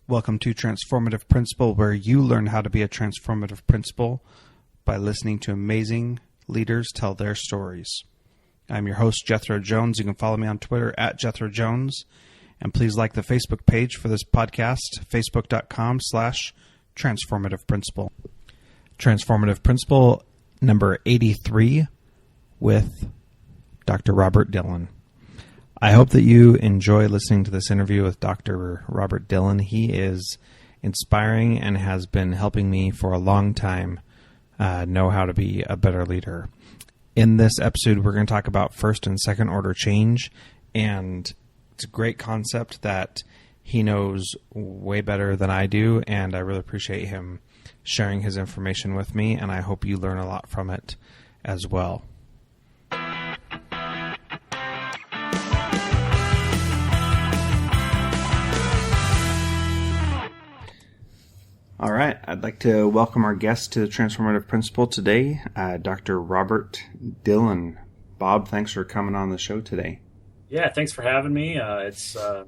Welcome to Transformative Principal, where you learn how to be a transformative principal by listening to amazing leaders tell their stories. I'm your host, Jethro Jones. You can follow me on Twitter at Jethro Jones. And please like the Facebook page for this podcast, facebook.com/Transformative Principal. Transformative Principal number 83 with Dr. Robert Dillon. I hope that you enjoy listening to this interview with Dr. Robert Dillon. He is inspiring and has been helping me for a long time know how to be a better leader. In this episode, we're going to talk about first and second order change, and it's a great concept that he knows way better than I do, and I really appreciate him sharing his information with me, and I hope you learn a lot from it as well. All right, I'd like to welcome our guest to the Transformative Principal today, Dr. Robert Dillon. Bob, thanks for coming on the show today. Yeah, thanks for having me. It's a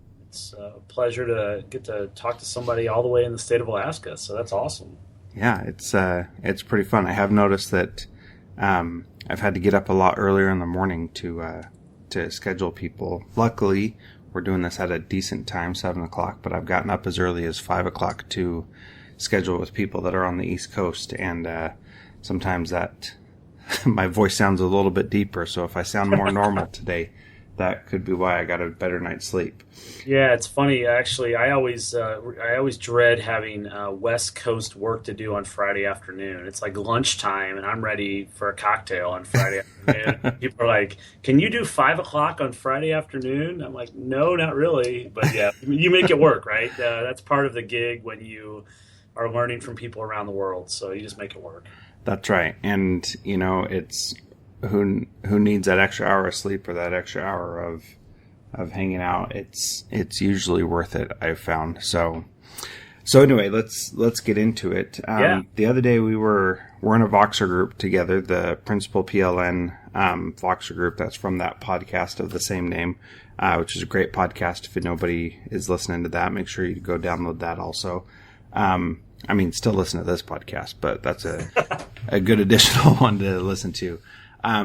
pleasure to get to talk to somebody all the way in the state of Alaska, so that's awesome. Yeah, it's pretty fun. I have noticed that I've had to get up a lot earlier in the morning to schedule people. Luckily, we're doing this at a decent time, 7 o'clock, but I've gotten up as early as 5 o'clock to schedule with people that are on the East Coast, and sometimes that my voice sounds a little bit deeper, so if I sound more normal today, that could be why I got a better night's sleep. Yeah, it's funny. Actually, I always dread having West Coast work to do on Friday afternoon. It's like lunchtime, and I'm ready for a cocktail on Friday afternoon. People are like, "Can you do 5 o'clock on Friday afternoon?" I'm like, "No, not really." But yeah, you make it work, right? That's part of the gig when you are learning from people around the world. So you just make it work. That's right. And, you know, it's who needs that extra hour of sleep or that extra hour of hanging out. It's usually worth it, I've found. So anyway, let's get into it. The other day we're in a Voxer group together, the PrincipalPLN Voxer group. That's from that podcast of the same name, which is a great podcast. If nobody is listening to that, make sure you go download that also. Still listen to this podcast, but that's a good additional one to listen to. I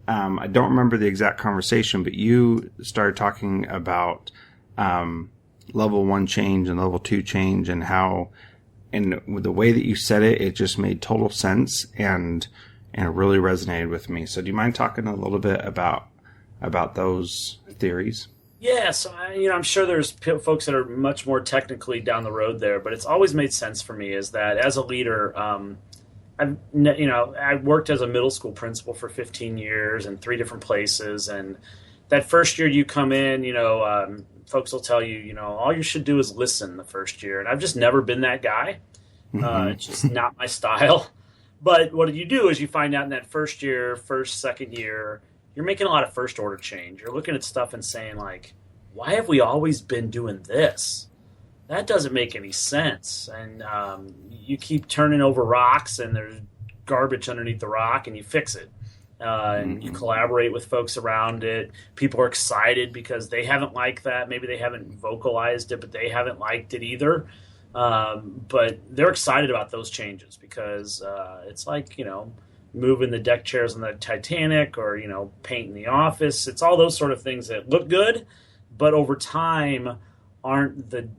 don't remember the exact conversation, but you started talking about level 1 change and level 2 change, and how, and the way that you said it, it just made total sense and it really resonated with me. So do you mind talking a little bit about those theories? Yeah, so I'm sure there's folks that are much more technically down the road there, but it's always made sense for me is that as a leader, I worked as a middle school principal for 15 years in 3 different places, and that first year you come in, folks will tell you, all you should do is listen the first year, and I've just never been that guy. It's just not my style. But what you do is you find out in that first year, second year, you're making a lot of first order change. You're looking at stuff and saying, like, why have we always been doing this? That doesn't make any sense. And you keep turning over rocks and there's garbage underneath the rock and you fix it. And you collaborate with folks around it. People are excited because they haven't liked that. Maybe they haven't vocalized it, but they haven't liked it either. But they're excited about those changes because it's like, moving the deck chairs on the Titanic or, painting the office. It's all those sort of things that look good, but over time aren't the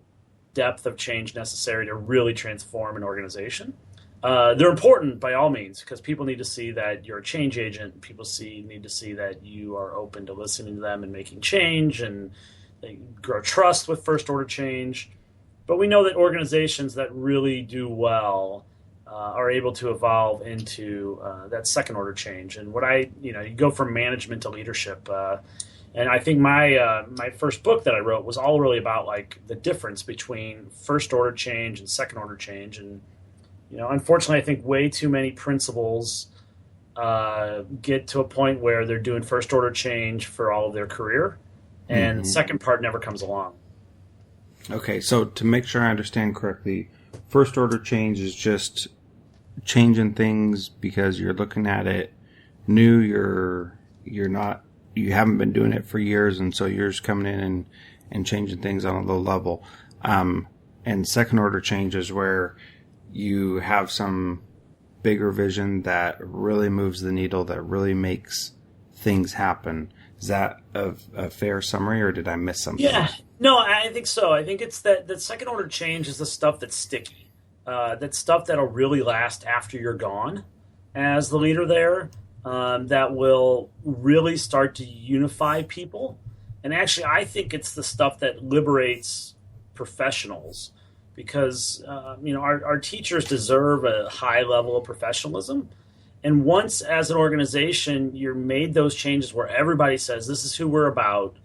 depth of change necessary to really transform an organization. They're important by all means because people need to see that you're a change agent. People need to see that you are open to listening to them and making change, and they grow trust with first order change. But we know that organizations that really do well are able to evolve into that second order change. And you go from management to leadership. And I think my first book that I wrote was all really about like the difference between first order change and second order change. And, unfortunately, I think way too many principals get to a point where they're doing first order change for all of their career. And the second part never comes along. Okay. So to make sure I understand correctly, first order change is just changing things because you're looking at it new, you haven't been doing it for years, and so you're just coming in and changing things on a low level. And second order change is where you have some bigger vision that really moves the needle, that really makes things happen. Is that a fair summary, or did I miss something? Yeah, no, I think so. I think it's that second order change is the stuff that's sticky. That stuff that'll really last after you're gone as the leader there, that will really start to unify people. And actually, I think it's the stuff that liberates professionals, because our teachers deserve a high level of professionalism. And once, as an organization, you're made those changes where everybody says, this is who we're about,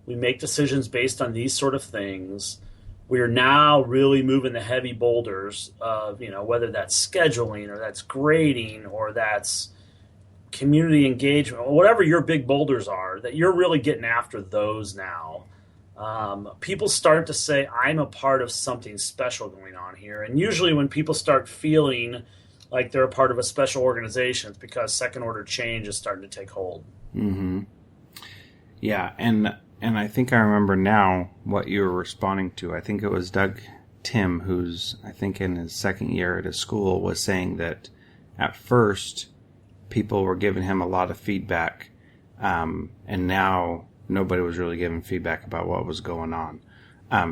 we make decisions based on these sort of things, we're now really moving the heavy boulders of, whether that's scheduling or that's grading or that's community engagement or whatever your big boulders are, that you're really getting after those now. People start to say, I'm a part of something special going on here. And usually when people start feeling like they're a part of a special organization, it's because second order change is starting to take hold. Mm-hmm. Yeah, and I think I remember now what you were responding to. I think it was Timm, who's, I think in his second year at his school, was saying that at first people were giving him a lot of feedback, and now nobody was really giving feedback about what was going on.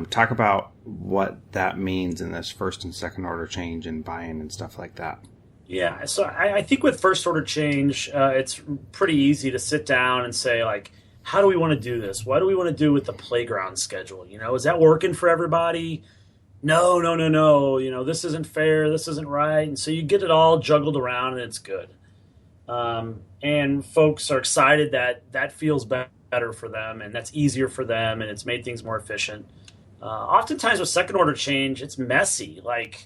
Talk about what that means in this first and second order change and buy-in and stuff like that. Yeah, so I think with first order change, it's pretty easy to sit down and say, like, how do we want to do this? What do we want to do with the playground schedule? Is that working for everybody? No. This isn't fair. This isn't right. And so you get it all juggled around, and it's good. And folks are excited that feels better for them, and that's easier for them, and it's made things more efficient. Oftentimes with second order change, it's messy. Like,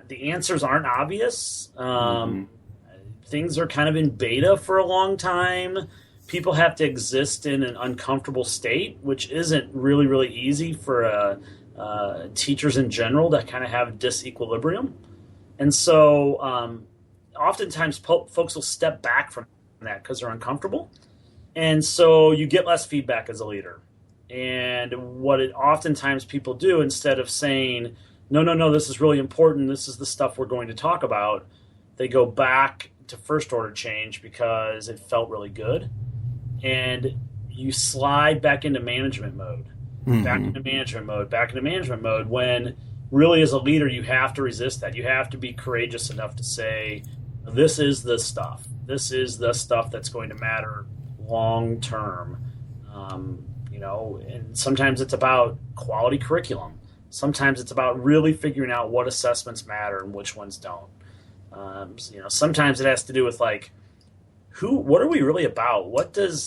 the answers aren't obvious. Things are kind of in beta for a long time. People have to exist in an uncomfortable state, which isn't really, really easy for teachers in general that kind of have disequilibrium. And so oftentimes folks will step back from that because they're uncomfortable. And so you get less feedback as a leader. And what oftentimes people do, instead of saying, no, this is really important, this is the stuff we're going to talk about, they go back to first order change because it felt really good. And you slide back into management mode, back into management mode, when really as a leader you have to resist that. You have to be courageous enough to say, this is the stuff. This is the stuff that's going to matter long term. And sometimes it's about quality curriculum. Sometimes it's about really figuring out what assessments matter and which ones don't. Sometimes it has to do with, like, what are we really about?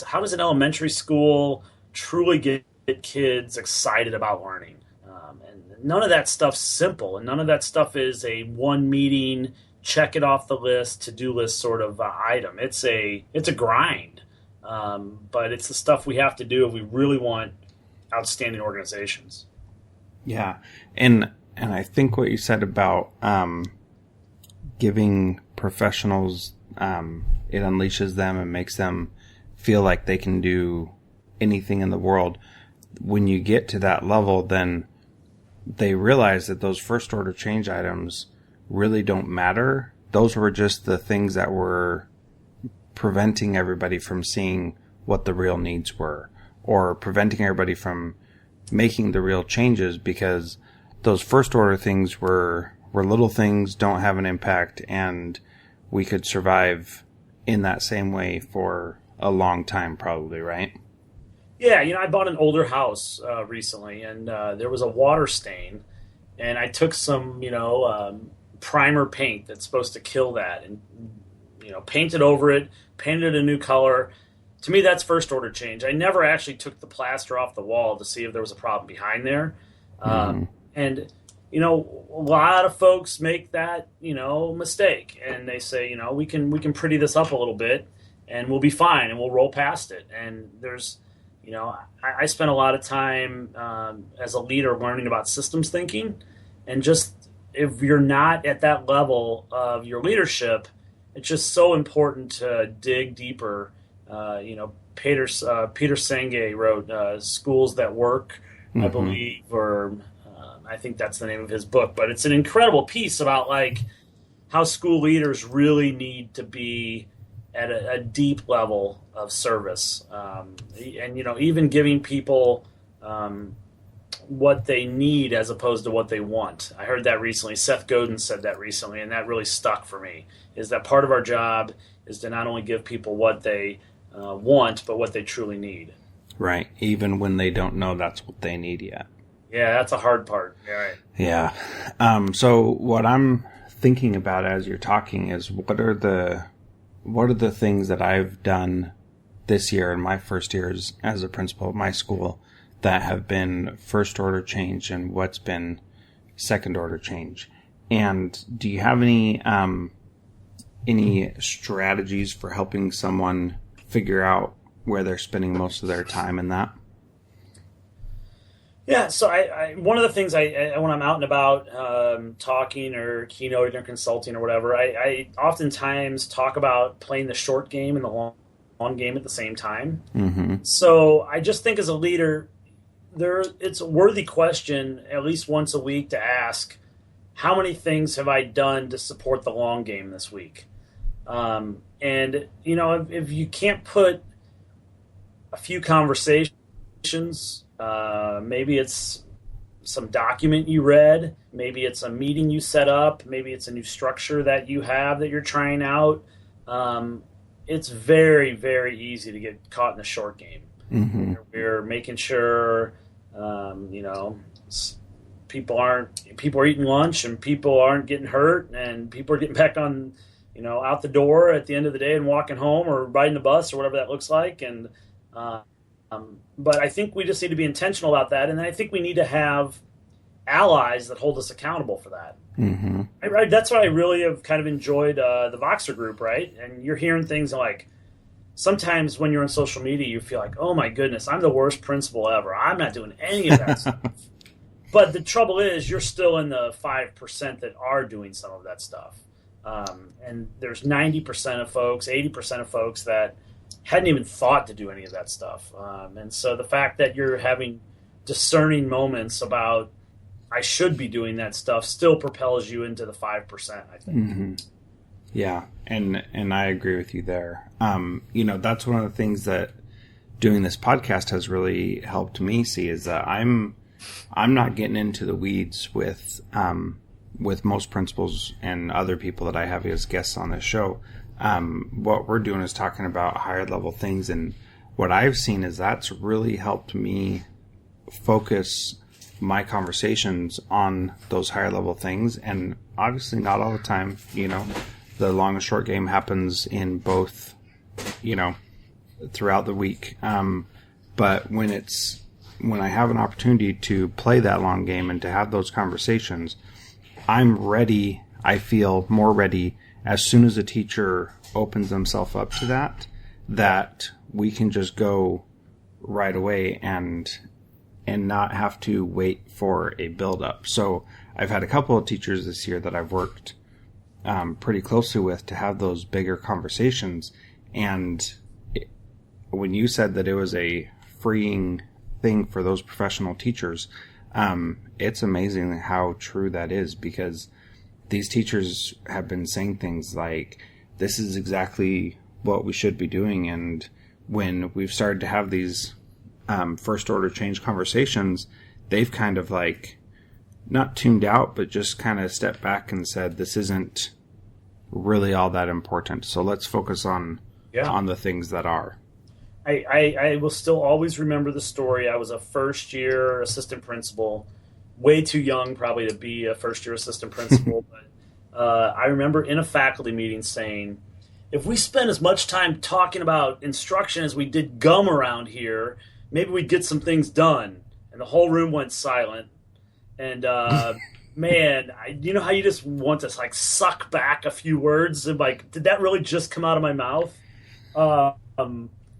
How does an elementary school truly get kids excited about learning? And none of that stuff's simple, and none of that stuff is a one meeting, check it off the list, to-do list sort of item. It's a grind, but it's the stuff we have to do if we really want outstanding organizations. Yeah, and I think what you said about giving professionals, it unleashes them and makes them feel like they can do anything in the world. When you get to that level, then they realize that those first order change items really don't matter. Those were just the things that were preventing everybody from seeing what the real needs were, or preventing everybody from making the real changes, because those first order things were little things, don't have an impact, and we could survive in that same way for a long time, probably, right? Yeah, I bought an older house recently, and there was a water stain, and I took some, primer paint that's supposed to kill that, and painted over it, painted a new color. To me, that's first order change. I never actually took the plaster off the wall to see if there was a problem behind there. And a lot of folks make that mistake, and they say, we can pretty this up a little bit, and we'll be fine, and we'll roll past it. And there's I spent a lot of time as a leader learning about systems thinking, and just if you're not at that level of your leadership, it's just so important to dig deeper. Peter Senge wrote Schools That Work, I believe, or I think that's the name of his book, but it's an incredible piece about like how school leaders really need to be at a deep level of service, and even giving people what they need as opposed to what they want. I heard that recently. Seth Godin said that recently, and that really stuck for me. Is that part of our job is to not only give people what they want, but what they truly need. Right, even when they don't know that's what they need yet. Yeah, that's a hard part. Yeah, right. Yeah. So what I'm thinking about as you're talking is what are the things that I've done this year in my first years as a principal of my school that have been first order change and what's been second order change. And do you have any strategies for helping someone figure out where they're spending most of their time in that? Yeah, so I one of the things I when I'm out and about talking or keynoting or consulting or whatever, I oftentimes talk about playing the short game and the long game at the same time. Mm-hmm. So I just think as a leader, it's a worthy question at least once a week to ask, how many things have I done to support the long game this week? And if you can't put a few conversations, maybe it's some document you read, maybe it's a meeting you set up, maybe it's a new structure that you have that you're trying out. It's very, very easy to get caught in the short game. Mm-hmm. We're making sure, people are eating lunch and people aren't getting hurt and people are getting back on, out the door at the end of the day and walking home or riding the bus or whatever that looks like. And, but I think we just need to be intentional about that. And then I think we need to have allies that hold us accountable for that. Mm-hmm. That's what I really have kind of enjoyed the Voxer group, right? And you're hearing things like, sometimes when you're on social media, you feel like, oh my goodness, I'm the worst principal ever. I'm not doing any of that stuff. But the trouble is you're still in the 5% that are doing some of that stuff. And there's 90% of folks, 80% of folks that hadn't even thought to do any of that stuff. And so the fact that you're having discerning moments about, I should be doing that stuff, still propels you into the 5%, I think. Mm-hmm. Yeah, and I agree with you there. That's one of the things that doing this podcast has really helped me see is that I'm not getting into the weeds with most principals and other people that I have as guests on this show. What we're doing is talking about higher level things, and what I've seen is that's really helped me focus my conversations on those higher level things. And obviously not all the time, the long and short game happens in both, throughout the week. But when I have an opportunity to play that long game and to have those conversations, I'm ready. I feel more ready as soon as a teacher opens themselves up to that we can just go right away and not have to wait for a build up. So I've had a couple of teachers this year that I've worked pretty closely with to have those bigger conversations. And when you said that it was a freeing thing for those professional teachers, it's amazing how true that is, because these teachers have been saying things like, this is exactly what we should be doing. And when we've started to have these first order change conversations, they've kind of like not tuned out, but just kind of stepped back and said, this isn't really all that important. So let's focus on the things that are. I will still always remember the story. I was a first year assistant principal, way too young probably to be a first year assistant principal. But I remember in a faculty meeting saying, if we spend as much time talking about instruction as we did gum around here, maybe we'd get some things done. And the whole room went silent. And man, you know how you just want to like suck back a few words and like, did that really just come out of my mouth?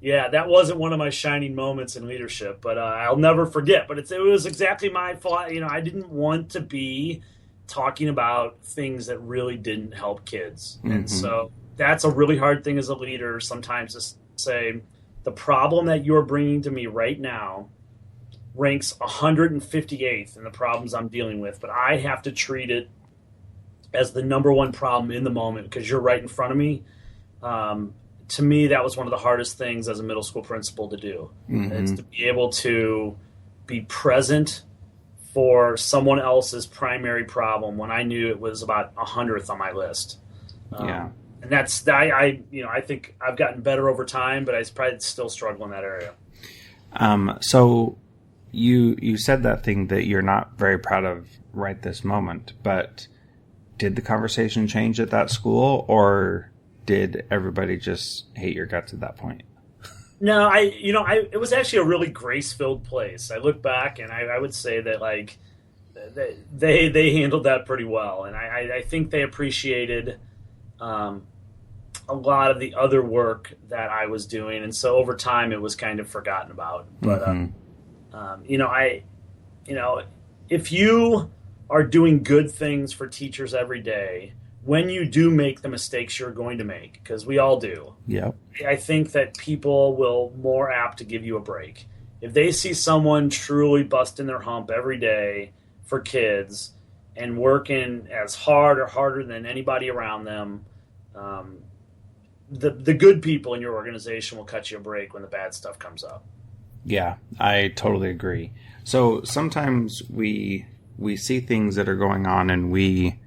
Yeah, that wasn't one of my shining moments in leadership, but I'll never forget. But it was exactly my fault. I didn't want to be talking about things that really didn't help kids. Mm-hmm. And so that's a really hard thing as a leader sometimes to say, the problem that you're bringing to me right now ranks 158th in the problems I'm dealing with, but I have to treat it as the number one problem in the moment because you're right in front of me. To me, that was one of the hardest things as a middle school principal to do. It's to be able to be present for someone else's primary problem when I knew it was about 100th on my list. And that's I think I've gotten better over time, but I probably still struggle in that area. So you said that thing that you're not very proud of right this moment, but did the conversation change at that school, or did everybody just hate your guts at that point? No, it was actually a really grace-filled place. I look back and I would say that like they handled that pretty well, and I think they appreciated a lot of the other work that I was doing, and so over time it was kind of forgotten about. But if you are doing good things for teachers every day, when you do make the mistakes you're going to make, because we all do, I think that people will more apt to give you a break. If they see someone truly busting their hump every day for kids and working as hard or harder than anybody around them, the good people in your organization will cut you a break when the bad stuff comes up. Yeah, I totally agree. So sometimes we see things that are going on, and we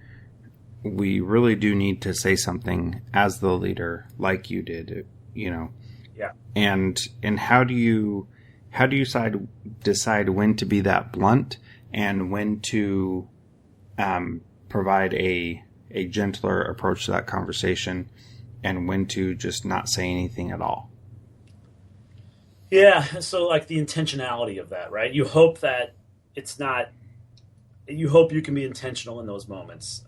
really do need to say something as the leader, like you did, Yeah. And how do you decide when to be that blunt and when to provide a gentler approach to that conversation, and when to just not say anything at all? Yeah. So like the intentionality of that, right? You hope that you hope you can be intentional in those moments.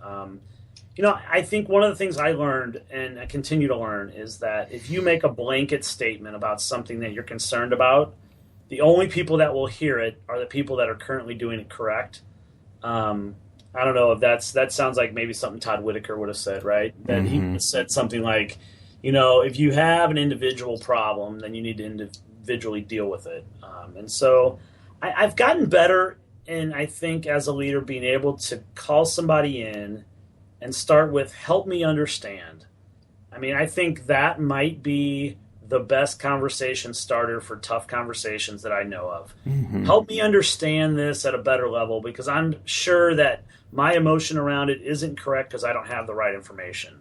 I think one of the things I learned, and I continue to learn, is that if you make a blanket statement about something that you're concerned about, the only people that will hear it are the people that are currently doing it correct. I don't know if that sounds like maybe something Todd Whitaker would have said, right? That he would have said something like, if you have an individual problem, then you need to individually deal with it. And so I've gotten better, and I think as a leader, being able to call somebody in and start with, help me understand. I mean, I think that might be the best conversation starter for tough conversations that I know of. Help me understand this at a better level, because I'm sure that my emotion around it isn't correct because I don't have the right information.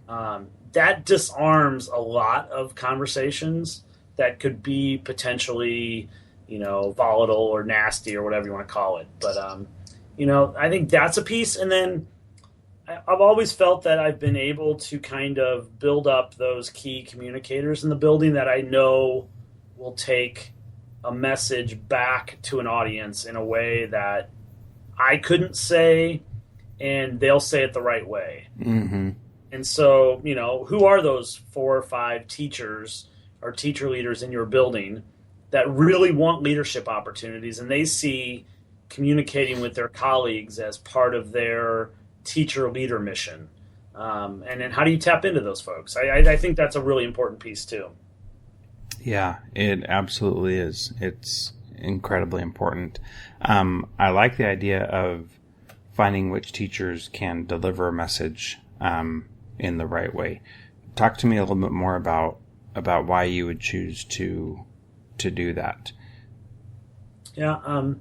That disarms a lot of conversations that could be potentially, volatile or nasty or whatever you want to call it. But, I think that's a piece. And then I've always felt that I've been able to kind of build up those key communicators in the building that I know will take a message back to an audience in a way that I couldn't say, and they'll say it the right way. And so, who are those 4 or 5 teachers or teacher leaders in your building that really want leadership opportunities, and they see communicating with their colleagues as part of their teacher leader mission? And then how do you tap into those folks? I think that's a really important piece too. Yeah, it absolutely is. It's incredibly important. I like the idea of finding which teachers can deliver a message in the right way. Talk to me a little bit more about why you would choose to do that. Yeah,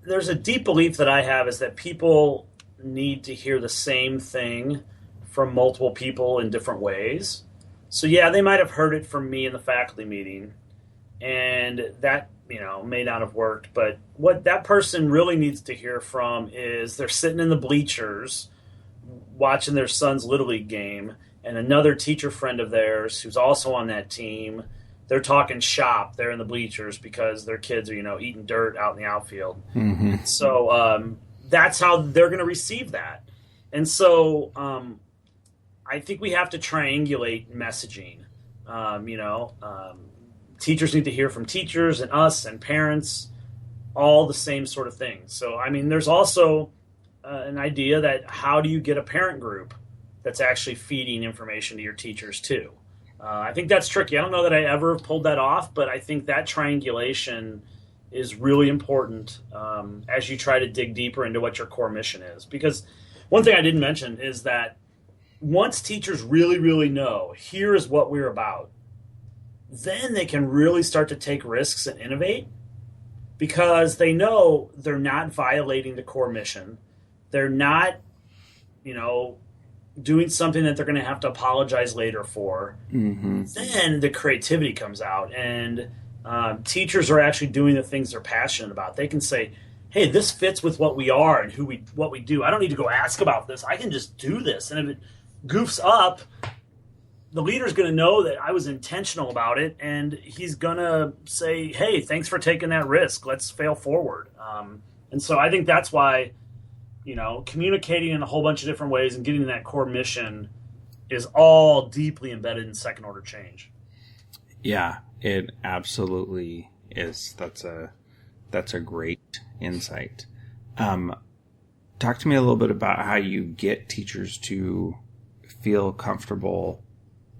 there's a deep belief that I have is that people need to hear the same thing from multiple people in different ways. So yeah, they might have heard it from me in the faculty meeting, and that, may not have worked. But what that person really needs to hear from is they're sitting in the bleachers watching their son's Little League game, and another teacher friend of theirs who's also on that team, they're talking shop there in the bleachers because their kids are, eating dirt out in the outfield. So that's how they're going to receive that. And so I think we have to triangulate messaging. Teachers need to hear from teachers and us and parents, all the same sort of things. So, there's also an idea that how do you get a parent group that's actually feeding information to your teachers too? I think that's tricky. I don't know that I ever pulled that off, but I think that triangulation is really important as you try to dig deeper into what your core mission is. Because one thing I didn't mention is that once teachers really, really know, here is what we're about, then they can really start to take risks and innovate because they know they're not violating the core mission. They're not, doing something that they're going to have to apologize later for. Mm-hmm. Then the creativity comes out, and teachers are actually doing the things they're passionate about. They can say, hey, this fits with what we are and what we do. I don't need to go ask about this. I can just do this. And if it goofs up, the leader's going to know that I was intentional about it, and he's going to say, hey, thanks for taking that risk. Let's fail forward. And so I think that's why, communicating in a whole bunch of different ways and getting to that core mission is all deeply embedded in second order change. Yeah, it absolutely is. That's a great insight. Talk to me a little bit about how you get teachers to feel comfortable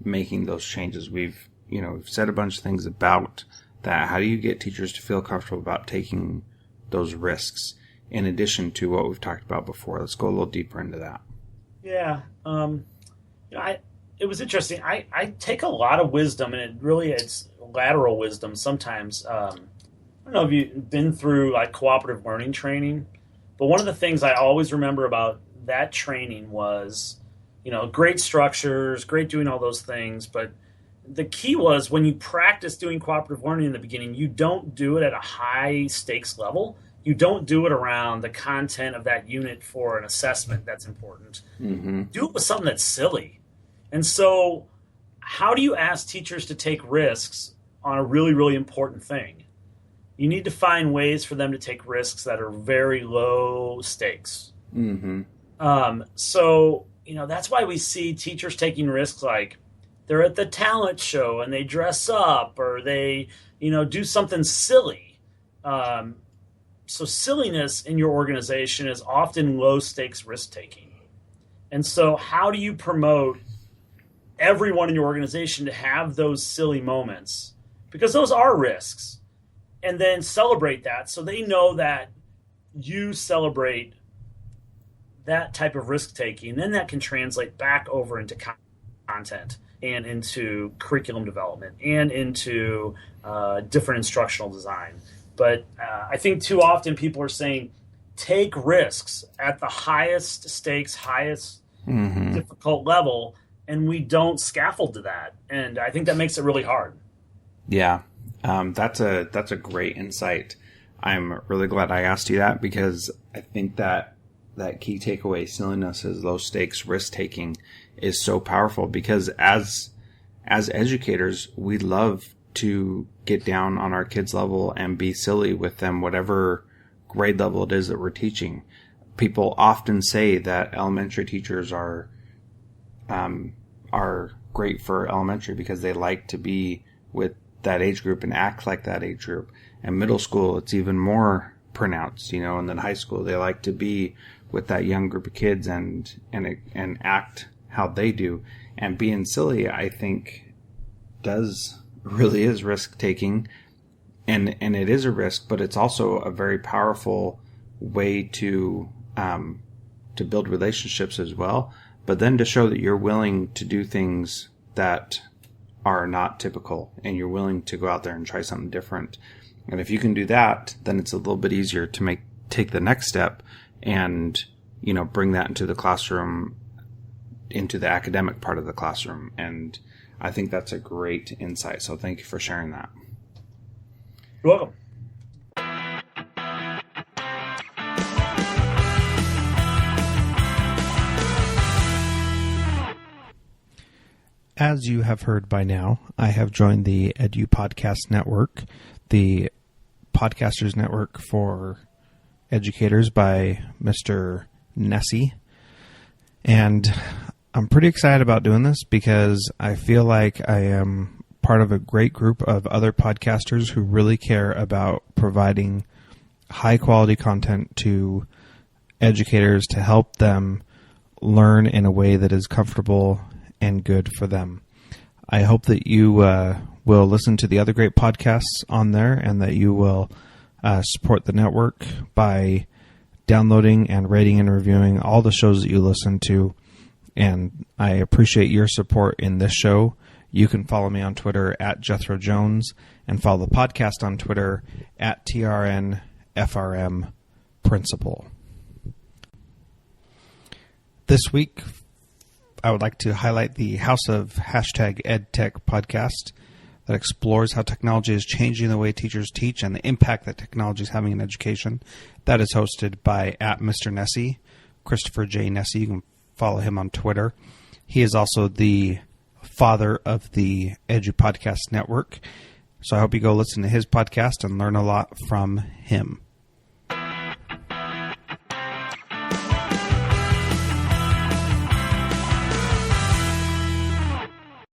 making those changes. We've said a bunch of things about that. How do you get teachers to feel comfortable about taking those risks in addition to what we've talked about before? Let's go a little deeper into that. Yeah. It was interesting. I take a lot of wisdom, and it's lateral wisdom sometimes. I don't know if you've been through like cooperative learning training, but one of the things I always remember about that training was, great structures, great doing all those things, but the key was when you practice doing cooperative learning in the beginning, you don't do it at a high stakes level. You don't do it around the content of that unit for an assessment that's important. Mm-hmm. Do it with something that's silly. And so how do you ask teachers to take risks on a really, really important thing? You need to find ways for them to take risks that are very low stakes. Mm-hmm. So that's why we see teachers taking risks like they're at the talent show and they dress up, or they, do something silly. So silliness in your organization is often low stakes risk taking. And so how do you promote everyone in your organization to have those silly moments? Because those are risks. And then celebrate that so they know that you celebrate that type of risk taking. Then that can translate back over into content and into curriculum development and into different instructional design. But I think too often people are saying, take risks at the highest stakes, highest difficult level, and we don't scaffold to that. And I think that makes it really hard. Yeah, that's a great insight. I'm really glad I asked you that, because I think that key takeaway, silliness is low stakes risk taking, is so powerful, because as educators, we love to get down on our kids' level and be silly with them, whatever grade level it is that we're teaching. People often say that elementary teachers are great for elementary because they like to be with that age group and act like that age group. And middle school, it's even more pronounced, and then high school, they like to be with that young group of kids and act how they do. And being silly, I think, really is risk taking, and it is a risk, but it's also a very powerful way to build relationships as well. But then to show that you're willing to do things that are not typical, and you're willing to go out there and try something different. And if you can do that, then it's a little bit easier to take the next step and, bring that into the classroom, into the academic part of the classroom. And I think that's a great insight. So thank you for sharing that. You're welcome. As you have heard by now, I have joined the Edu Podcast Network, the podcasters network for educators by Mr. Nessie. And I'm pretty excited about doing this because I feel like I am part of a great group of other podcasters who really care about providing high quality content to educators to help them learn in a way that is comfortable and good for them. I hope that you will listen to the other great podcasts on there, and that you will support the network by downloading and rating and reviewing all the shows that you listen to. And I appreciate your support in this show. You can follow me on Twitter at Jethro Jones, and follow the podcast on Twitter at TRNFRM Principal. This week, I would like to highlight the House of #EdTech podcast that explores how technology is changing the way teachers teach and the impact that technology is having in education. That is hosted by at Mr. Nessie, Christopher J. Nessie. You can follow him on Twitter. He is also the father of the Edu Podcast Network. So I hope you go listen to his podcast and learn a lot from him.